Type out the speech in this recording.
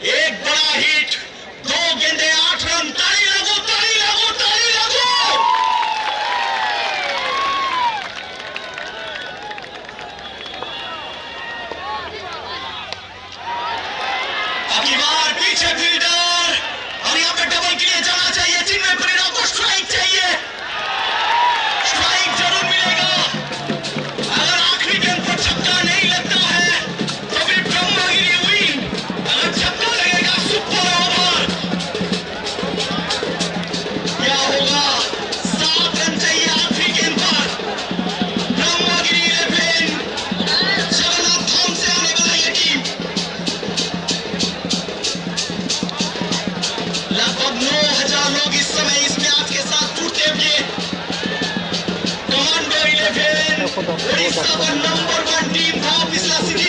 एक बड़ा हिट, 2 गेंदे 8 रन। ताली लगो, ताली लगो, ताली लगो। अगली बार पीछे फील्डर, और यहाँ पे डबल के लिए जाना चाहिए। चिन्मय परिणा को स्ट्राइक चाहिए, स्ट्राइक जरूर मिलेगा। अगर आखिरी गेंद पर छक्का नहीं लगता है तो फिर ब्रह्मगिरी हुई। अगर छक्का लगेगा, सुपर ओवर। क्या होगा? 7 रन चाहिए आखिरी गेंद पर। ब्रह्मगिरी 11, जगन्नाथ धाम से आने वाला ये टीम। लगभग 9,000 लोग इस समय इस मैच के साथ जुड़ते हुए। कमांडो 11 उड़ीसा का नंबर 1 टीम था पिछला सीजन।